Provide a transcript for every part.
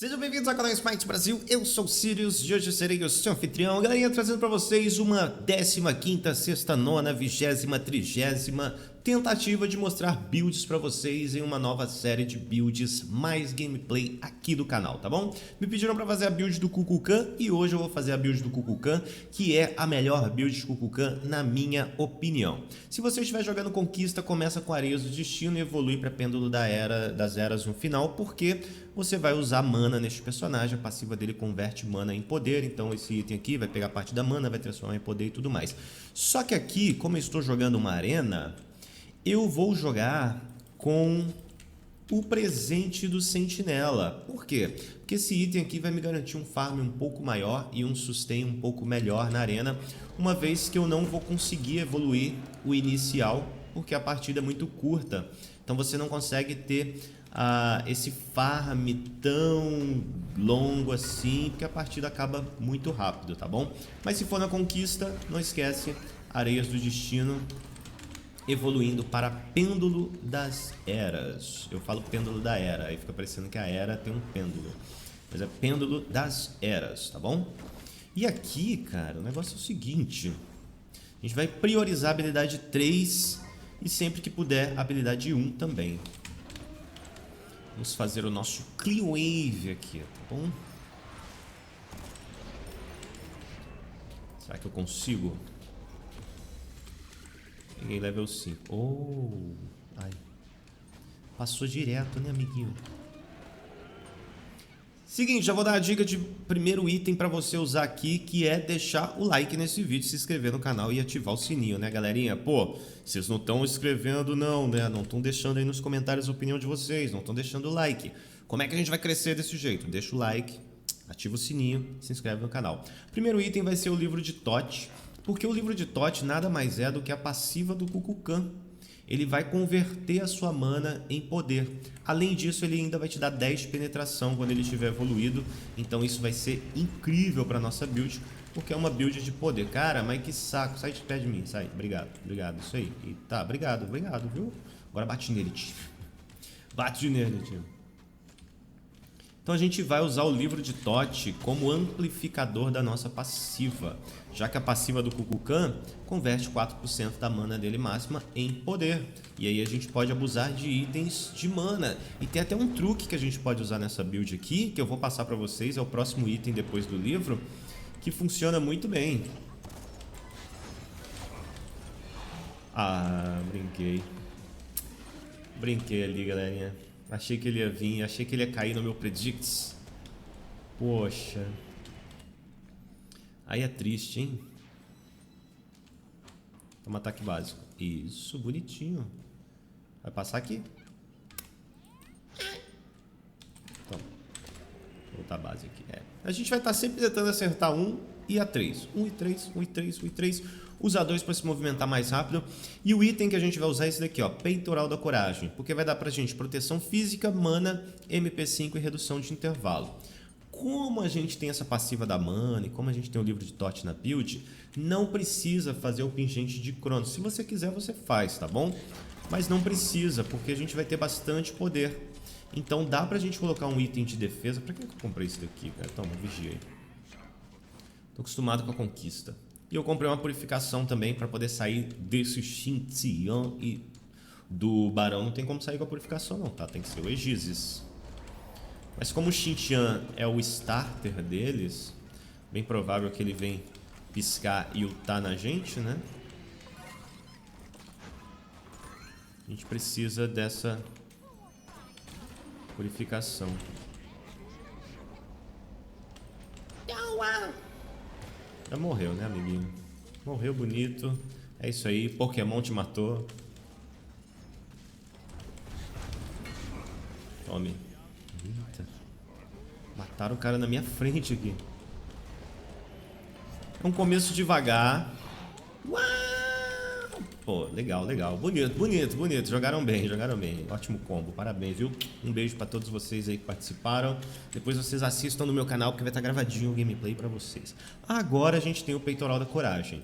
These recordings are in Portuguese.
Sejam bem-vindos ao canal Smite Brasil, eu sou o Sirius e hoje eu serei o seu anfitrião. Galerinha, trazendo para vocês uma 15ª, sexta, nona, 20ª, 30ª tentativa de mostrar builds para vocês em uma nova série de builds mais gameplay aqui do canal, tá bom? Me pediram para fazer a build do Kukulkan e hoje eu vou fazer a build do Kukulkan, que é a melhor build de Kukulkan na minha opinião. Se você estiver jogando Conquista, começa com Areias do Destino e evolui para Pêndulo das Eras no final, porque você vai usar mana neste personagem, a passiva dele converte mana em poder, então esse item aqui vai pegar parte da mana, vai transformar em poder e tudo mais. Só que aqui, como eu estou jogando uma arena, eu vou jogar com o presente do Sentinela. Por quê? Porque esse item aqui vai me garantir um farm um pouco maior e um sustain um pouco melhor na arena, uma vez que eu não vou conseguir evoluir o inicial, porque a partida é muito curta. Então você não consegue ter esse farm tão longo assim, porque a partida acaba muito rápido, tá bom? Mas se for na Conquista, não esquece, Areias do Destino, evoluindo para Pêndulo das Eras. Eu falo Pêndulo da Era, aí fica parecendo que a Era tem um pêndulo, mas é Pêndulo das Eras, tá bom? E aqui, cara, o negócio é o seguinte: a gente vai priorizar a habilidade 3 e sempre que puder a habilidade 1 também. Vamos fazer o nosso Clean Wave aqui, tá bom? Será que eu consigo? Peguei level 5. Oh, ai. Passou direto, né, amiguinho? Seguinte, já vou dar a dica de primeiro item para você usar aqui, que é deixar o like nesse vídeo, se inscrever no canal e ativar o sininho, né, galerinha? Pô, vocês não estão inscrevendo não, né? Não estão deixando aí nos comentários a opinião de vocês, não estão deixando o like. Como é que a gente vai crescer desse jeito? Deixa o like, ativa o sininho, se inscreve no canal. Primeiro item vai ser o livro de Thoth, porque o livro de Thoth nada mais é do que a passiva do Kukulkan. Ele vai converter a sua mana em poder. Além disso, ele ainda vai te dar 10 de penetração quando ele estiver evoluído. Então isso vai ser incrível para nossa build, porque é uma build de poder. Cara, mas que saco. Sai de pé de mim, sai. Obrigado, obrigado. Isso aí. E tá, obrigado, obrigado, viu? Agora bate nele, tio. Bate nele, tio. Então a gente vai usar o livro de Thoth como amplificador da nossa passiva, já que a passiva do Kukulkan converte 4% da mana dele máxima em poder. E aí a gente pode abusar de itens de mana. E tem até um truque que a gente pode usar nessa build aqui, que eu vou passar para vocês, é o próximo item depois do livro, que funciona muito bem. Ah, brinquei. Brinquei ali, galerinha. Achei que ele ia vir, achei que ele ia cair no meu predicts. Poxa. Aí é triste, hein? Toma ataque básico. Isso, bonitinho. Vai passar aqui? Toma. Vou botar a base aqui. A gente vai estar sempre tentando acertar 1 e a 3. 1 e 3, 1 e 3, 1 e 3. Usa 2 para se movimentar mais rápido. E o item que a gente vai usar é esse daqui, ó, Peitoral da Coragem. Porque vai dar pra gente proteção física, mana, MP5 e redução de intervalo. Como a gente tem essa passiva da mana e como a gente tem o livro de Thoth na build, não precisa fazer o pingente de Cronos. Se você quiser, você faz, tá bom? Mas não precisa, porque a gente vai ter bastante poder. Então dá pra gente colocar um item de defesa. Pra que eu comprei isso daqui, cara? Toma, vigia aí. Tô acostumado com a Conquista. E eu comprei uma purificação também para poder sair desse Xinjiang e do Barão. Não tem como sair com a purificação não, tá? Tem que ser o Aegis. Mas como o Xinjiang é o starter deles, bem provável que ele vem piscar e ultar na gente, né? A gente precisa dessa purificação. Já morreu, né, amiguinho? Morreu bonito. É isso aí, Pokémon te matou. Tome. Eita. Mataram o cara na minha frente aqui. É um começo devagar. Uau! Pô, legal, legal. Bonito, bonito, bonito. Jogaram bem, jogaram bem. Ótimo combo, parabéns, viu? Um beijo pra todos vocês aí que participaram. Depois vocês assistam no meu canal, porque vai estar gravadinho o gameplay pra vocês. Agora a gente tem o Peitoral da Coragem.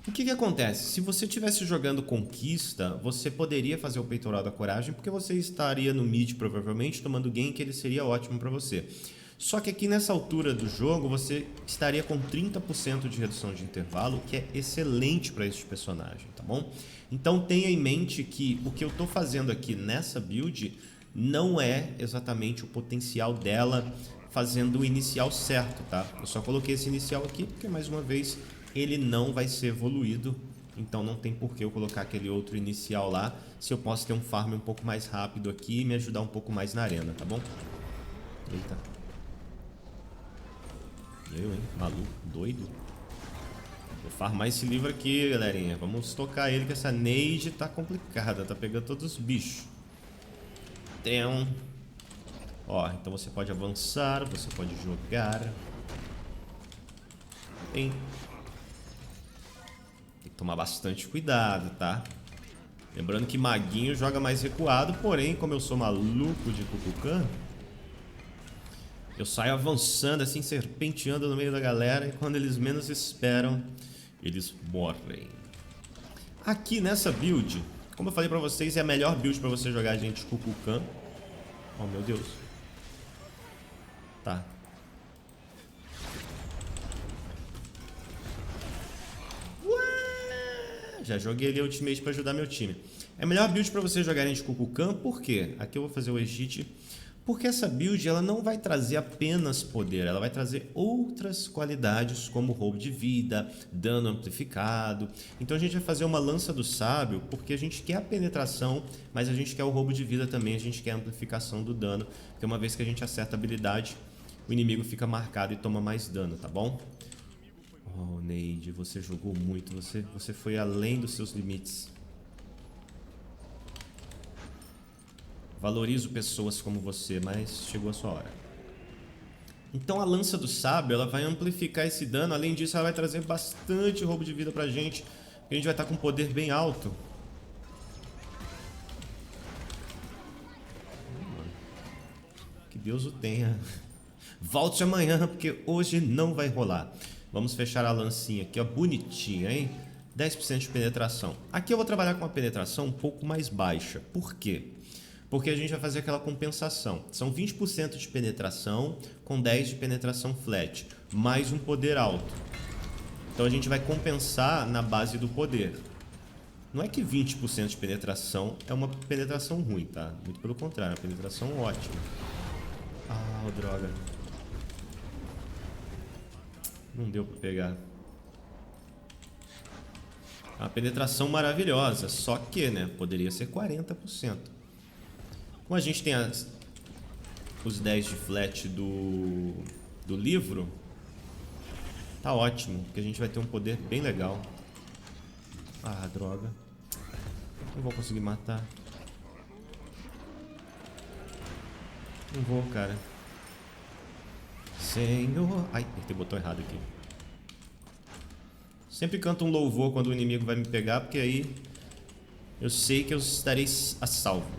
O que acontece? Se você estivesse jogando Conquista, você poderia fazer o Peitoral da Coragem, porque você estaria no mid, provavelmente, tomando gank, ele seria ótimo para você. Só que aqui nessa altura do jogo, você estaria com 30% de redução de intervalo, que é excelente para este personagem, tá bom? Então tenha em mente que o que eu estou fazendo aqui nessa build não é exatamente o potencial dela fazendo o inicial certo, tá? Eu só coloquei esse inicial aqui porque, mais uma vez, ele não vai ser evoluído, então não tem por que eu colocar aquele outro inicial lá, se eu posso ter um farm um pouco mais rápido aqui e me ajudar um pouco mais na arena, tá bom? Eita. Eu, hein? Maluco, doido. Vou farmar esse livro aqui, galerinha. Vamos tocar ele, que essa Neide tá complicada, tá pegando todos os bichos. Tem um... Ó, então você pode avançar, você pode jogar. Tem que tomar bastante cuidado, tá? Lembrando que maguinho joga mais recuado, porém, como eu sou maluco de Kukulkan, eu saio avançando assim, serpenteando no meio da galera, e quando eles menos esperam, eles morrem. Aqui nessa build, como eu falei pra vocês, é a melhor build pra você jogar gente Kukulkan. Oh, meu Deus. Tá. Já joguei ali a ultimate pra ajudar meu time. É a melhor build pra você jogar de Kukulkan, por quê? Aqui eu vou fazer o Egite. Porque essa build ela não vai trazer apenas poder, ela vai trazer outras qualidades como roubo de vida, dano amplificado. Então a gente vai fazer uma lança do sábio porque a gente quer a penetração, mas a gente quer o roubo de vida também, a gente quer a amplificação do dano. Porque uma vez que a gente acerta a habilidade, o inimigo fica marcado e toma mais dano, tá bom? Oh, Neide, você jogou muito, você foi além dos seus limites. Valorizo pessoas como você, mas chegou a sua hora. Então a lança do sábio ela vai amplificar esse dano. Além disso, ela vai trazer bastante roubo de vida pra gente. A gente vai estar com um poder bem alto. Que Deus o tenha. Volte amanhã, porque hoje não vai rolar. Vamos fechar a lancinha aqui, ó, bonitinha, hein? 10% de penetração. Aqui eu vou trabalhar com uma penetração um pouco mais baixa. Por quê? Porque a gente vai fazer aquela compensação. São 20% de penetração com 10% de penetração flat, mais um poder alto. Então a gente vai compensar na base do poder. Não é que 20% de penetração é uma penetração ruim, tá? Muito pelo contrário, é uma penetração ótima. Ah, droga. Não deu pra pegar. Uma penetração maravilhosa, só que, né, poderia ser 40%. Como a gente tem os 10 de flat do livro, tá ótimo, porque a gente vai ter um poder bem legal. Ah, droga. Não vou conseguir matar. Não vou, cara. Senhor... Ai, apertei o botão errado aqui. Sempre canto um louvor quando o inimigo vai me pegar, porque aí eu sei que eu estarei a salvo.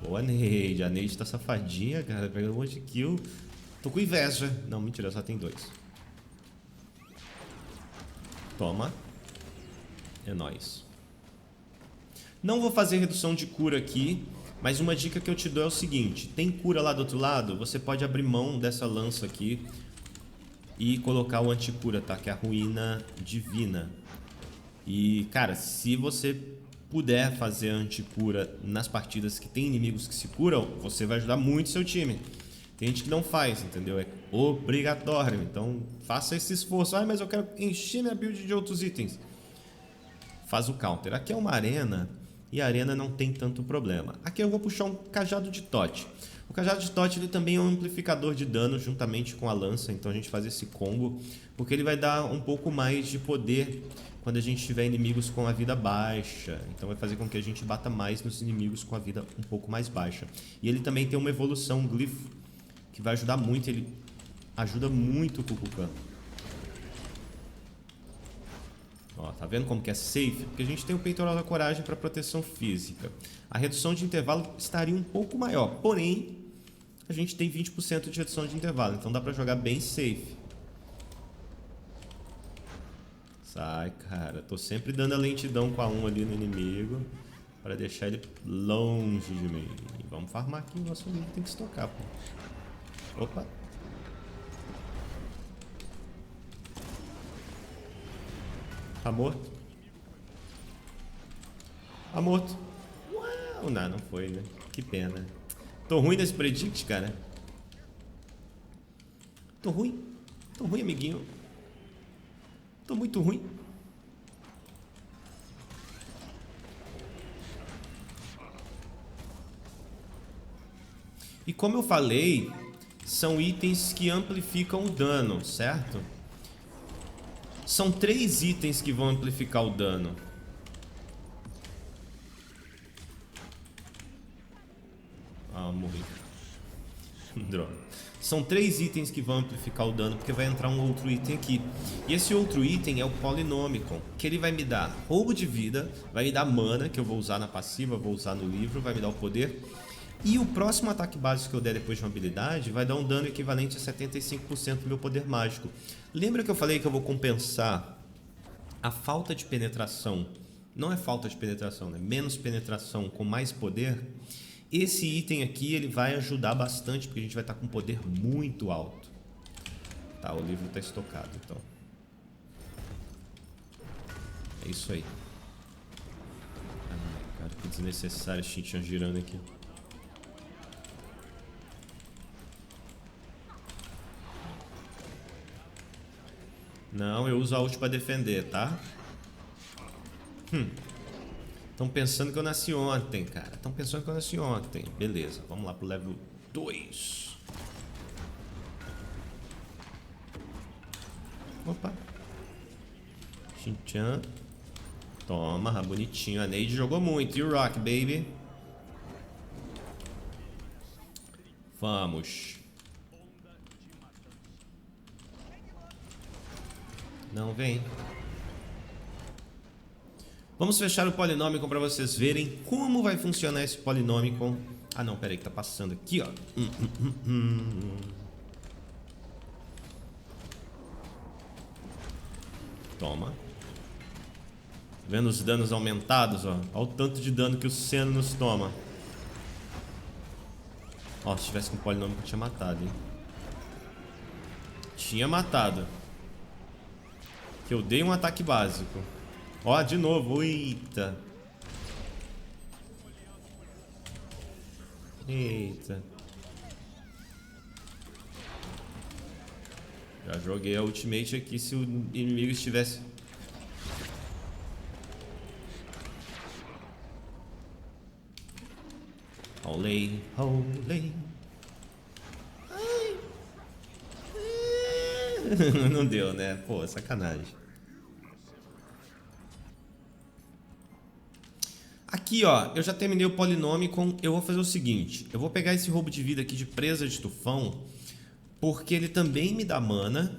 Boa, Neide. A Neide tá safadinha, cara. Pegou um monte de kill. Tô com inveja. Não, mentira, só tem 2. Toma. É nóis. Não vou fazer redução de cura aqui, mas uma dica que eu te dou é o seguinte. Tem cura lá do outro lado? Você pode abrir mão dessa lança aqui e colocar o anticura, tá? Que é a ruína divina. E, cara, se você puder fazer anticura nas partidas que tem inimigos que se curam, você vai ajudar muito seu time. Tem gente que não faz, entendeu? É obrigatório. Então, faça esse esforço. Ah, mas eu quero encher minha build de outros itens. Faz o counter. Aqui é uma arena e a arena não tem tanto problema. Aqui eu vou puxar um cajado de Tote. O cajado de Tote ele também é um amplificador de dano juntamente com a lança. Então a gente faz esse combo porque ele vai dar um pouco mais de poder quando a gente tiver inimigos com a vida baixa. Então vai fazer com que a gente bata mais nos inimigos com a vida um pouco mais baixa. E ele também tem uma evolução glifo que vai ajudar muito. Ele ajuda muito o Kukulkan. Ó, tá vendo como que é safe? Porque a gente tem o peitoral da coragem para proteção física. A redução de intervalo estaria um pouco maior, porém a gente tem 20% de redução de intervalo, então dá para jogar bem safe. Sai, cara. Tô sempre dando a lentidão com a 1 ali no inimigo para deixar ele longe de mim. Vamos farmar aqui, o nosso amigo tem que estocar, pô. Opa. Tá morto? Tá morto. Uau, não foi, né? Que pena. Tô ruim nesse predict, cara. Tô ruim. Tô ruim, amiguinho. Tô muito ruim. E como eu falei, são itens que amplificam o dano, certo? São 3 itens que vão amplificar o dano. Ah, morri. Droga. São 3 itens que vão amplificar o dano, porque vai entrar um outro item aqui. E esse outro item é o Polinômico, que ele vai me dar roubo de vida, vai me dar mana, que eu vou usar na passiva, vou usar no livro, vai me dar o poder. E o próximo ataque básico que eu der depois de uma habilidade vai dar um dano equivalente a 75% do meu poder mágico. Lembra que eu falei que eu vou compensar a falta de penetração? Não é falta de penetração, né? Menos penetração com mais poder. Esse item aqui ele vai ajudar bastante, porque a gente vai estar com um poder muito alto. Tá, o livro está estocado, então. É isso aí. Ai, cara, que desnecessário esse Shin-Chan girando aqui. Não, eu uso a ult pra defender, tá? Estão pensando que eu nasci ontem, cara. Estão pensando que eu nasci ontem. Beleza, vamos lá pro level 2. Opa. Shin-Chan. Toma, bonitinho. A Neide jogou muito. E o Rock, baby? Vamos. Não vem. Vamos fechar o Polinômico para vocês verem como vai funcionar esse Polinômico. Ah não, peraí que tá passando aqui, ó. Toma. Vendo os danos aumentados, ó. Olha o tanto de dano que o Senna nos toma. Ó, se tivesse com Polinômico eu tinha matado, hein. Tinha matado. Que eu dei um ataque básico. Ó, de novo. Eita. Eita. Já joguei a ultimate aqui se o inimigo estivesse... Olei, olei. Não deu, né? Pô, sacanagem. Aqui, ó, eu já terminei o Polinômico. Eu vou fazer o seguinte. Eu vou pegar esse roubo de vida aqui de presa de tufão, porque ele também me dá mana.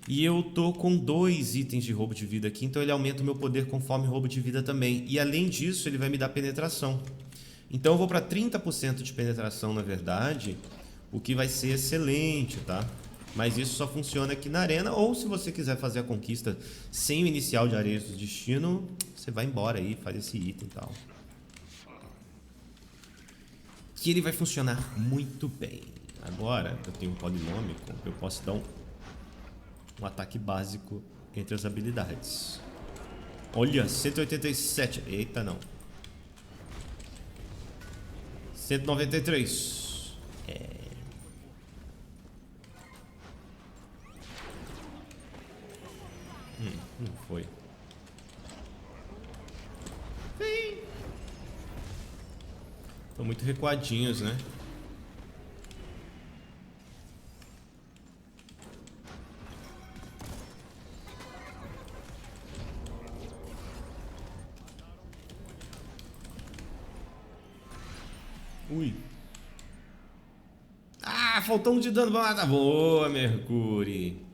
E eu tô com 2 itens de roubo de vida aqui, então ele aumenta o meu poder conforme roubo de vida também. E além disso, ele vai me dar penetração. Então eu vou para 30% de penetração, na verdade, o que vai ser excelente, tá? Mas isso só funciona aqui na arena, ou se você quiser fazer a conquista sem o inicial de Areias do Destino, você vai embora aí, faz esse item e tal. Que ele vai funcionar muito bem. Agora eu tenho um Polinômico, eu posso dar um ataque básico entre as habilidades. Olha, 187. Eita, não. 193. Não foi. Estão muito recuadinhos, né? Ui. Ah, faltou um de dano pra matar. Boa, Mercúrio.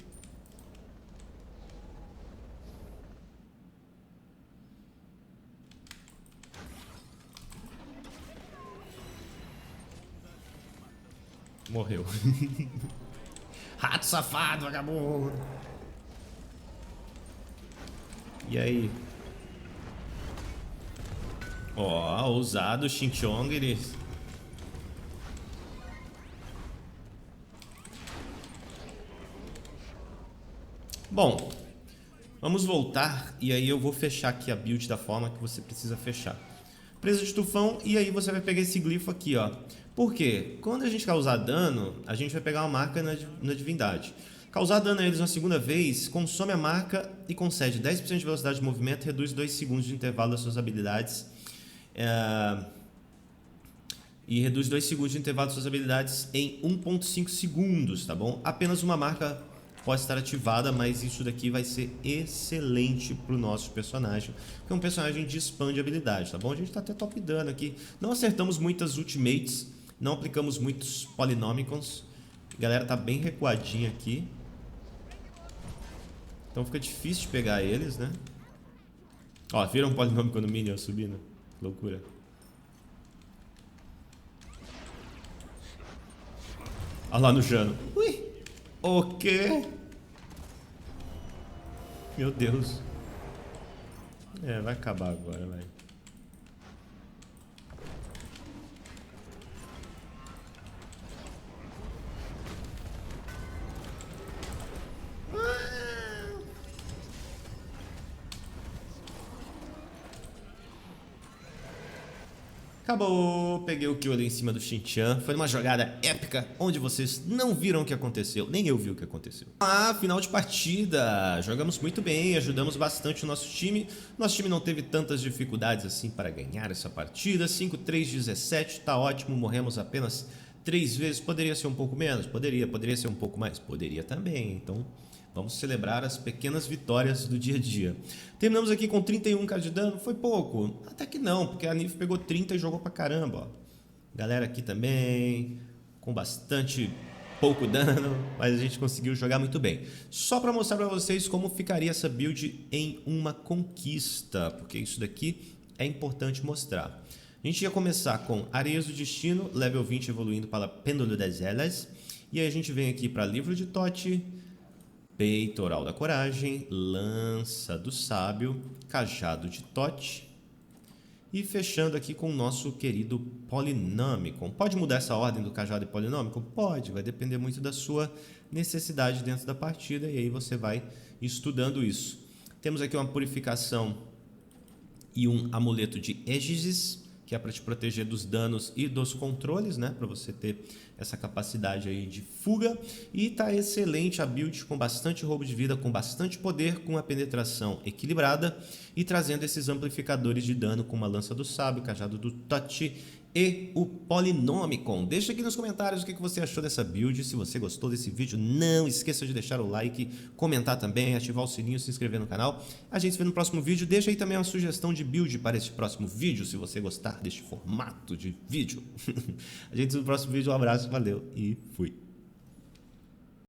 Morreu. Rato safado, vagabundo. E aí? Ó, ousado, Xinqiang, ele... Bom, vamos voltar e aí eu vou fechar aqui a build da forma que você precisa fechar. Presa de tufão, e aí você vai pegar esse glifo aqui, ó. Por quê? Quando a gente causar dano, a gente vai pegar uma marca na divindade. Causar dano a eles uma segunda vez, consome a marca e concede 10% de velocidade de movimento e reduz 2 segundos de intervalo das suas habilidades. E reduz 2 segundos de intervalo das suas habilidades em 1.5 segundos, tá bom? Apenas uma marca pode estar ativada, mas isso daqui vai ser excelente pro nosso personagem, que é um personagem de expande habilidade, tá bom? A gente tá até top dano aqui. Não acertamos muitas ultimates, não aplicamos muitos Polynomicons. A galera tá bem recuadinha aqui. Então fica difícil de pegar eles, né? Ó, viram um Polynomicon no Minion subindo? Loucura. Olha lá no Jano. Ui! O quê? Meu Deus. Vai acabar agora, vai. Acabou, peguei o kill ali em cima do Xinqiang. Foi uma jogada épica, onde vocês não viram o que aconteceu. Nem eu vi o que aconteceu. Final de partida. Jogamos muito bem, ajudamos bastante o nosso time. Nosso time não teve tantas dificuldades assim para ganhar essa partida. 5-3-17, tá ótimo. Morremos apenas 3 vezes. Poderia ser um pouco menos? Poderia ser um pouco mais? Poderia também, então... Vamos celebrar as pequenas vitórias do dia a dia. Terminamos aqui com 31k de dano. Foi pouco? Até que não, porque a Nif pegou 30 e jogou pra caramba. Ó. Galera aqui também, com bastante pouco dano, mas a gente conseguiu jogar muito bem. Só para mostrar para vocês como ficaria essa build em uma conquista, porque isso daqui é importante mostrar. A gente ia começar com Areias do Destino, level 20 evoluindo para Pêndulo das Elas. E aí a gente vem aqui para Livro de Thoth, Peitoral da Coragem, Lança do Sábio, Cajado de Thoth e fechando aqui com o nosso querido Polynomicon. Pode mudar essa ordem do Cajado e Polynomicon? Pode, vai depender muito da sua necessidade dentro da partida e aí você vai estudando isso. Temos aqui uma purificação e um amuleto de Aegis, que é para te proteger dos danos e dos controles, né? Para você ter essa capacidade aí de fuga. E tá excelente a build com bastante roubo de vida, com bastante poder, com a penetração equilibrada e trazendo esses amplificadores de dano com uma Lança do Sábio, Cajado do Thoth e o Polynomicon. Deixa aqui nos comentários o que você achou dessa build. Se você gostou desse vídeo, não esqueça de deixar o like, comentar também, ativar o sininho, se inscrever no canal. A gente se vê no próximo vídeo. Deixa aí também uma sugestão de build para este próximo vídeo, se você gostar deste formato de vídeo. A gente se vê no próximo vídeo. Um abraço, valeu e fui.